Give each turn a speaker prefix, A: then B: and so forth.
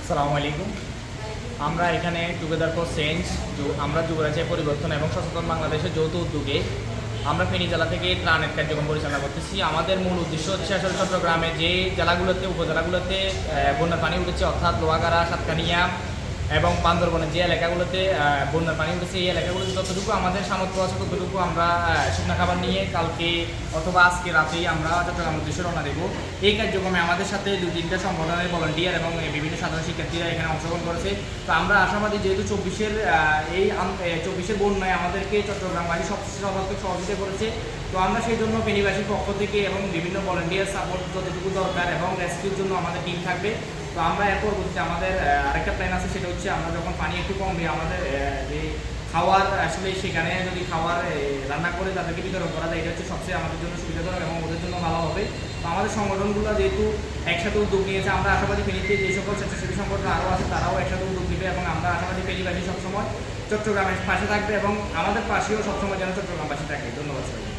A: আসসালামু আলাইকুম। আমরা এখানে টুগেদার ফর চেঞ্জ, আমরা যুবরাজের পরিবর্তন এবং সচেতন বাংলাদেশের যৌথ উদ্যোগে আমরা ফেনী জেলা থেকে ত্রাণের কার্যক্রম পরিচালনা করতেছি। আমাদের মূল উদ্দেশ্য হচ্ছে আসলে চট্টগ্রামে যে জেলাগুলোতে উপজেলাগুলোতে বন্যার পানি উঠেছে, অর্থাৎ লোহাগাড়া, সাতকানিয়া এবং বান্দরবনের যে এলাকাগুলোতে বন্যার পানি উঠেছে, এই এলাকাগুলোতে যতটুকু আমাদের সামর্থ্য আছে ততটুকু আমরা শুকনো খাবার নিয়ে কালকে অথবা আজকে রাতেই আমরা চট্টগ্রামের উদ্দেশ্যে রওনা দেবো। এই কার্যক্রমে আমাদের সাথে 2-3টা সংগঠনের ভলান্টিয়ার এবং বিভিন্ন সাধারণ শিক্ষার্থীরা এখানে অংশগ্রহণ করেছে। তো আমরা আশাবাদী, যেহেতু 24-এর বন্যায় আমাদেরকে চট্টগ্রামবাসী সর্বাত্মক সহযোগিতা করেছে, তো আমরা সেই জন্য ফেনীবাসীর পক্ষ থেকে এবং বিভিন্ন ভলান্টিয়ার সাপোর্ট যতটুকু দরকার এবং রেস্কিউর জন্য আমাদের টিম থাকবে। তো আমরা এর পরবর্তীতে আমাদের আরেকটা প্ল্যান আছে, সেটা হচ্ছে আমরা যখন পানি একটু কমবে আমাদের যে খাওয়ার, আসলে সেখানে যদি খাবার রান্না করে তাদেরকে বিতরণ করা যায়, এটা হচ্ছে সবচেয়ে আমাদের জন্য সুবিধাজনক এবং ওদের জন্য ভালো হবে। তো আমাদের সংগঠনগুলো যেহেতু একসাথে উদ্যোগ নিয়েছে, আমরা আশাবাদী ফেনীতে যে সকল স্বেচ্ছাসেবী সংগঠন আরও আছে তারাও একসাথে উদ্যোগ নেবে এবং আমরা আশাবাদী ফেনীবাসী সবসময় চট্টগ্রামের পাশে থাকবে এবং আমাদের পাশেও সবসময় যেন চট্টগ্রামবাসী থাকে। ধন্যবাদ সবাই।